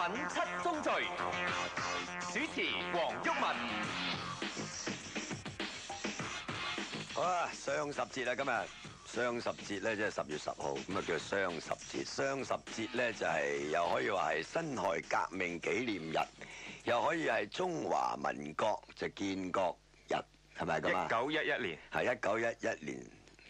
品七宗罪，主持黃毓民。好啦，雙十節啦，今日雙十節咧，即係10月10號，咁啊叫雙十節。雙十節咧就係又可以話係辛亥革命紀念日，又可以係中華民國就建國日，係咪咁啊1911年，係1911年，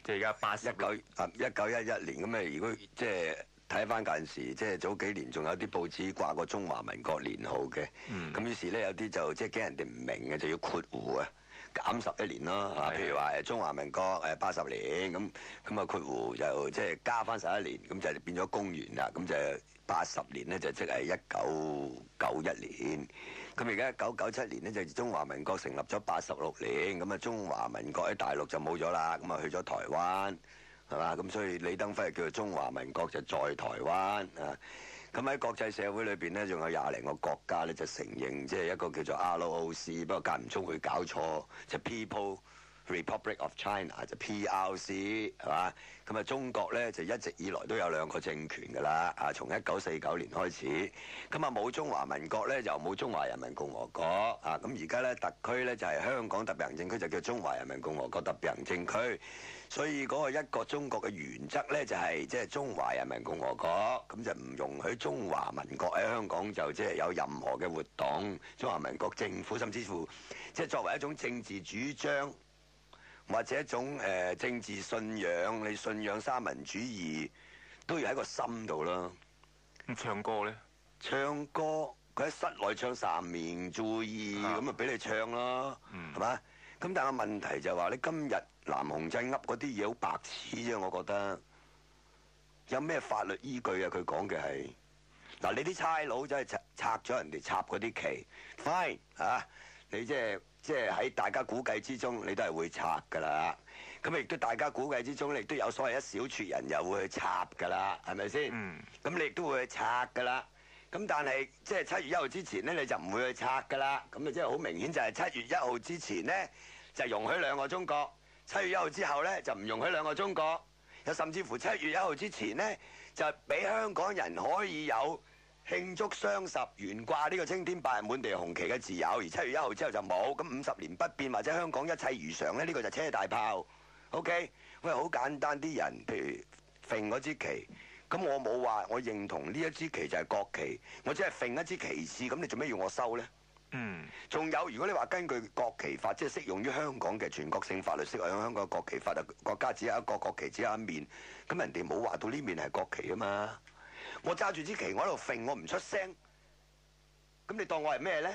即係而家1911年咁啊！如果即係睇翻嗰陣時，即係早幾年仲有啲報紙掛過中華民國年號嘅，咁於是咧有啲就即係驚人哋唔明嘅，就要括弧啊。減11年咯嚇，譬如話中華民國80年咁啊，括弧就即係加翻11年，咁就變咗公元啦，咁就80年咧就即係1991年，咁而家1997年咧就中華民國成立咗86年，咁啊中華民國喺大陸就冇咗啦，咁啊去咗台灣係嘛，咁所以李登輝叫做中華民國就在台灣啊。咁喺國際社會裏邊咧，仲有20零個國家咧就承認，即係一個叫做 ROC， 不過間唔中會搞錯，就 People Republic of China 就 PRC 係嘛？咁啊中國咧就一直以來都有2個政權㗎啦，啊從1949年開始，咁啊冇中華民國咧又冇中華人民共和國啊，咁而家咧特區咧就係香港特別行政區就叫中華人民共和國特別行政區，所以嗰個一個中國嘅原則咧就係即係中華人民共和國，咁就唔容許中華民國喺香港就即係有任何嘅活動，中華民國政府甚至乎即係作為一種政治主張。或者一種政治信仰，你信仰三民主義都要喺個心度啦。咁唱歌咧？唱歌佢喺室內唱三民主義咁啊，俾你唱咯，係嘛？咁但係問題就係話你今日南洪鎮噏嗰啲嘢好白痴啫，我覺得有咩法律依據啊？佢講嘅係嗱，你啲差佬真係拆咗人哋插嗰啲旗 ，fine 啊，你即係喺大家估計之中，你都係會拆㗎啦。咁亦都大家估計之中，你亦都有所謂一小撮人又會去插㗎啦，係咪先？咁你亦都會去拆㗎啦。咁但係即係7月1號之前呢，你就唔會去拆㗎啦。咁啊，即係好明顯就係7月1號之前呢，就容許2個中國；7月1號之後呢，就唔容許2個中國。又甚至乎7月1號之前呢，就俾香港人可以有慶祝雙十懸掛呢個青天白日滿地紅旗嘅自由，而7月1號之後就冇，咁50年不變或者香港一切如常呢，呢個就車大炮。OK， 喂，好簡單，啲人譬如揈嗰支旗，咁我冇話我認同呢一支旗就係國旗，我只係揈一支旗幟，咁你做咩要我收呢？仲有，如果你話根據國旗法，即係適用於香港嘅全國性法律，適用於香港嘅國旗法，國家只有一個國旗，只有一面，咁人哋冇話到呢面係國旗啊嘛。我揸住支旗，我喺度揈，我唔出聲，咁你當我係咩呢？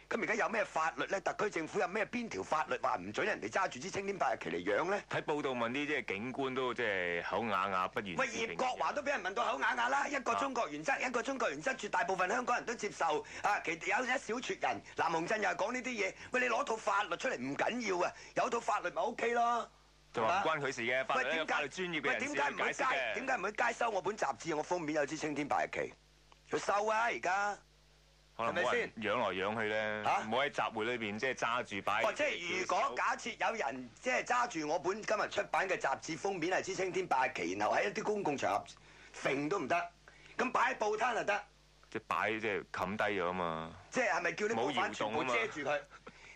咁而家有咩法律呢？特區政府有咩邊條法律話唔准人哋揸住支青天白日旗嚟揚呢？睇報道問啲即係警官都即係口啞啞不言。喂，葉國華都俾人問到口啞啞啦！一個中國原則，一個中國原則，絕大部分香港人都接受啊。其實有一小撮人，南洪鎮又係講呢啲嘢。喂，你攞套法律出嚟唔緊要啊，有套法律咪 OK 咯。就話唔關佢事嘅，法律係法律專業嘅人士去解釋嘅。點解唔去街收我本雜誌？我封面有支青天白日旗，佢收啊！而家可能冇人養來養去咧，唔好喺集會裏邊即係揸住擺。即係如果假設有人即係揸住我本今日出版嘅雜誌封面係支青天白日旗，然後喺一啲公共場合揈都唔得，咁擺喺報攤就得。即係擺即係冚低咗啊嘛！即係咪叫啲報販全部遮住佢？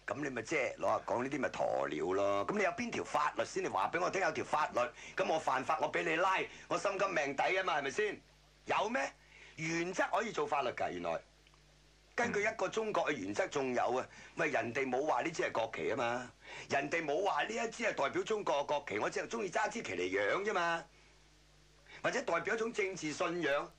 咁你咪即係攞嚟講呢啲咪鴕鳥咯？咁你有邊條法律先？你話俾我聽有條法律，咁我犯法我俾你拉，我心甘命抵啊嘛？係咪先？有咩原則可以做法律㗎？原來根據一個中國嘅原則，仲有啊，咪人哋冇話呢支係國旗啊嘛，人哋冇話呢一支係代表中國嘅國旗，我只係中意揸支旗嚟養啫嘛，或者代表一種政治信仰。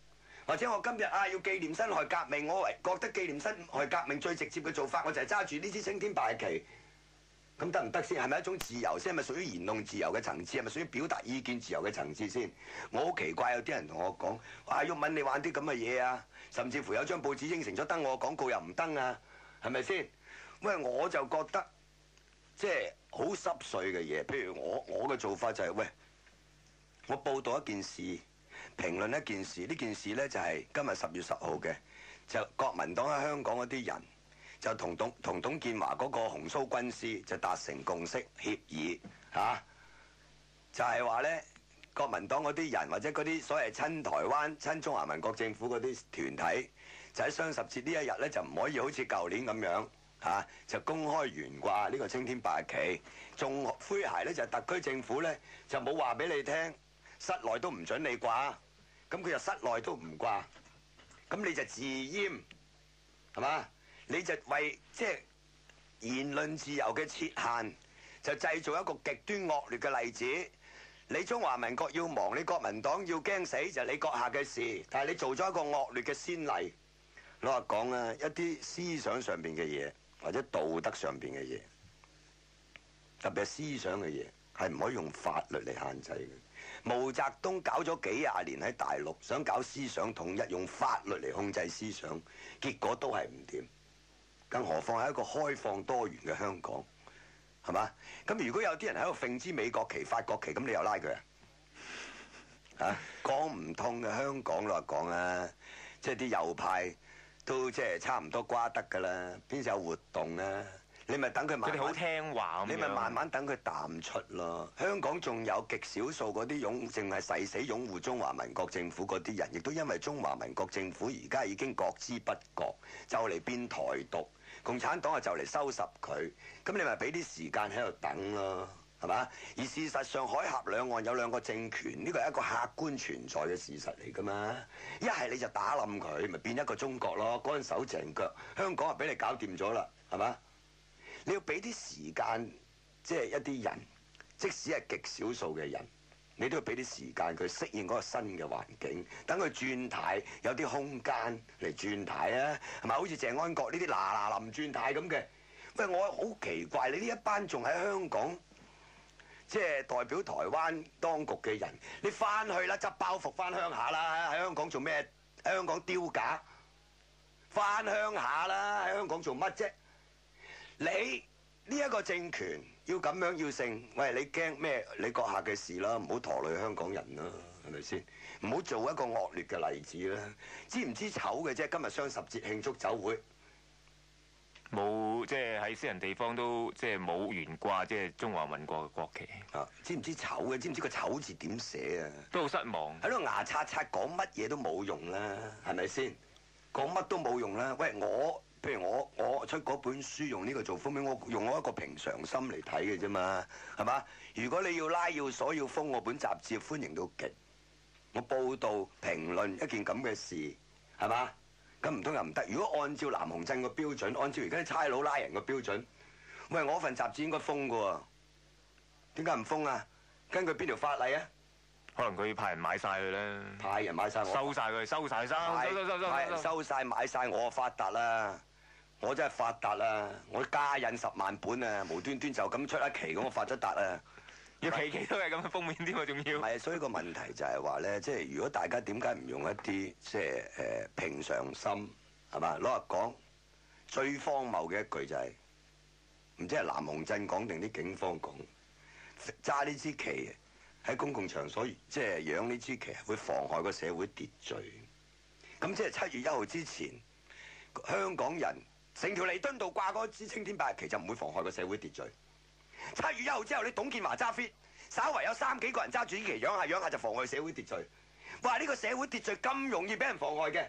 或者我今日要紀念辛亥革命，我覺得紀念辛亥革命最直接嘅做法，我就係揸住呢支青天白日旗，咁得唔得先？係咪一種自由先？係咪屬於言論自由嘅層次？係咪屬於表達意見自由嘅層次先？我好奇怪，有啲人同我講，毓民你玩啲咁嘅嘢啊，甚至乎有張報紙應承咗登我廣告又唔登啊，係咪先？喂，我就覺得即係好濕碎嘅嘢。譬如我嘅做法就係喂，我報道一件事。評論一件事，呢件事呢就係今日10月10號嘅，就國民黨喺香港嗰啲人就同董建華嗰個紅蘇軍師就達成共識協議就係話呢，國民黨嗰啲人或者嗰啲所謂親台灣、親中華民國政府嗰啲團體，就喺雙十節呢一日咧，就唔可以好似舊年咁樣就公開懸掛呢個青天白旗。仲詼諧咧就係特區政府咧就冇話俾你聽，室內都唔準你掛，咁佢就室內都唔掛，咁你就自閹，係嘛？你就為即係言論自由嘅設限，就製造一個極端惡劣嘅例子。你中華民國要亡，你國民黨要驚死就係你閣下嘅事，但係你做咗一個惡劣嘅先例。老實講啊，一啲思想上邊嘅嘢，或者道德上邊嘅嘢，特別係思想嘅嘢，係唔可以用法律嚟限制嘅。毛澤東搞咗幾廿年喺大陸，想搞思想統一，用法律嚟控制思想，結果都係唔掂。更何況係一個開放多元嘅香港，係嘛？咁如果有啲人喺度揈支美國旗、法國旗，咁你又拉佢啊？講唔通嘅香港來講啊，即係啲右派都即係差唔多瓜得㗎啦，邊有活動啊？你咪等佢慢慢，佢哋好聽話咁樣，你咪慢慢等佢淡出咯。香港仲有極少數嗰啲淨係誓死擁護中華民國政府嗰啲人，亦都因為中華民國政府而家已經覺知不覺，就嚟變台獨，共產黨就嚟收拾佢。咁你咪俾啲時間喺度等咯，係嘛？而事實上，海峽兩岸有兩個政權，呢個係一個客觀存在嘅事實嚟㗎嘛。一係你就打冧佢，咪變一個中國咯，乾手淨腳，香港就俾你搞掂咗啦，係嘛？你要俾啲時間，即係一啲人，即使係極少數嘅人，你都要俾啲時間佢適應嗰個新嘅環境，等佢轉軚，有啲空間嚟轉軚啊，係咪？好似鄭安國呢啲嗱臨轉軚咁嘅。喂，我好奇怪，你呢一班仲喺香港，即係代表台灣當局嘅人，你翻去啦，執包袱翻鄉下啦，喺香港做咩？喺香港丟架，翻鄉下啦，喺香港做乜啫？你呢一個政權要咁樣要勝，喂，你驚咩？你閣下嘅事啦，唔好拖累香港人啦，係咪先？唔好做一個惡劣嘅例子啦。知唔知醜嘅啫？今日雙十節慶祝酒會，冇即係喺私人地方都即係冇懸掛即係中華民國嘅國旗。知唔知醜嘅？知唔知個醜字點寫啊？都好失望。喺度牙刷刷講乜嘢都冇用啦，係咪先？講乜都冇用啦。喂，譬如我出嗰本書用呢個做封面，我用我一個平常心嚟睇嘅啫嘛，係嘛？如果你要拉要鎖要封我本雜誌，歡迎到極。我報導評論一件咁嘅事，係嘛？咁唔通又唔得？如果按照南鴻鎮個標準，按照而家啲差佬拉人個標準，喂，我份雜誌應該封嘅喎，點解唔封啊？根據邊條法例啊？可能佢派人買晒佢咧，派人買晒我，收晒佢，收晒收晒買晒我發達啦！我真係發達啦！我加印10萬本啊，無端端就咁出一期咁，我發咗達啊！要期都係咁嘅封面添啊，仲要。係，所以個問題就係話咧，即係如果大家點解唔用一啲即係平常心係嘛？攞嚟講最荒謬嘅一句就係唔知係南鴻鎮講定啲警方講，揸呢支旗喺公共場所即係揚呢支旗會妨害個社會秩序。咁即係7月1號之前，香港人成條彌敦道掛嗰支青天白日旗就唔會妨害個社會秩序。7月1號之後，你董建華揸 fit，稍為有3幾個人揸住呢旗揚下就妨害社會秩序。哇！呢個社會秩序咁容易俾人妨害嘅，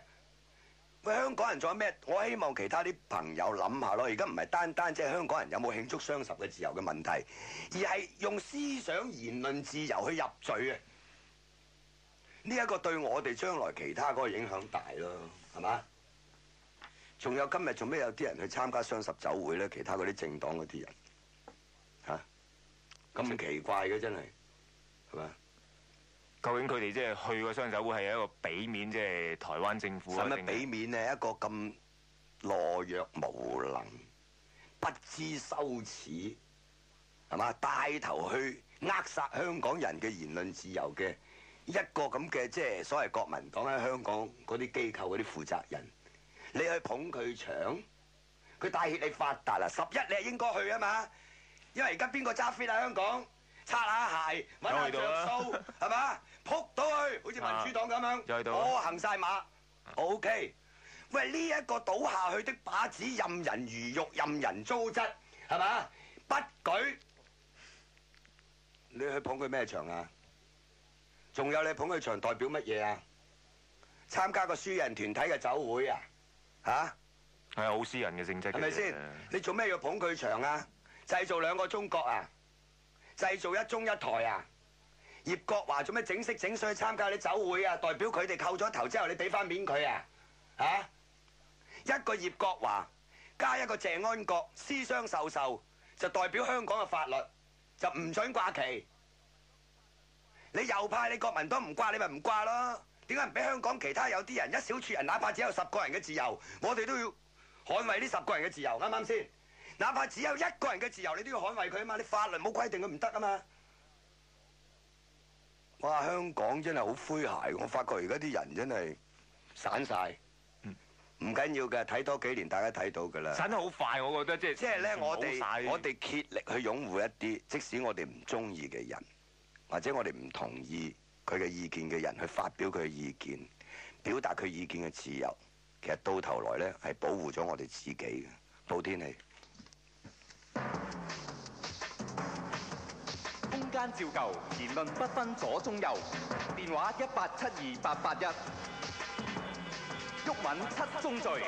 喂，香港人仲有咩？我希望其他啲朋友諗下咯。而家唔係單單即係香港人有冇慶祝雙十嘅自由嘅問題，而係用思想言論自由去入罪啊！呢一個對我哋將來其他嗰個影響大咯，係嘛？仲有今日做咩有啲人去參加雙十酒會咧？其他嗰啲政黨嗰啲人咁奇怪嘅真係，係嘛？究竟佢哋即係去個雙酒會係一個俾面，即係台灣政府？使乜俾面呢？一個咁懦弱無能、不知羞恥，係嘛？帶頭去扼殺香港人嘅言論自由嘅一個咁嘅即係所謂國民黨喺香港嗰啲機構嗰啲負責人，你去捧佢場，佢帶挈你發達啦！11你係應該去啊嘛，因為而家邊個揸 fit 啊？香港擦下鞋揾下著數係嘛？撲到去，好似民主黨咁樣，我行晒馬 ，OK。喂，呢一個倒下去的靶子，任人魚肉，任人糟質，係嘛？不舉，你去捧佢咩場啊？仲有你捧佢場代表乜嘢啊？參加個輸人團體嘅酒會啊？嚇？係好私人嘅性質嘅，係咪先？你做咩要捧佢場啊？製造兩個中國啊？製造一中一台啊？葉國華做咩整色整水去參加你酒會啊？代表佢哋扣咗頭之後，你俾翻面佢啊？嚇？一個葉國華加一個謝安國，私相授受，就代表香港嘅法律，就唔准掛旗。你右派你國民黨唔掛，你咪唔掛咯。點解唔俾香港其他有啲人一小撮人，哪怕只有10個人嘅自由，我哋都要捍衛呢10個人嘅自由，啱唔啱先？哪怕只有1個人嘅自由，你都要捍衛佢啊嘛！你法律冇規定佢唔得啊嘛！哇！香港真係好詼諧，我發覺而家啲人真係散晒。唔緊要嘅，睇多幾年大家睇到㗎啦。散得好快，我覺得即係咧，我哋竭力去擁護一啲，即使我哋唔中意嘅人，或者我哋唔同意佢嘅意見嘅人，去發表佢嘅意見，表達佢意見嘅自由。其實到頭來咧，係保護咗我哋自己嘅。報天氣。空間照舊，言論不分左中右。電話18728881。毓民七宗罪。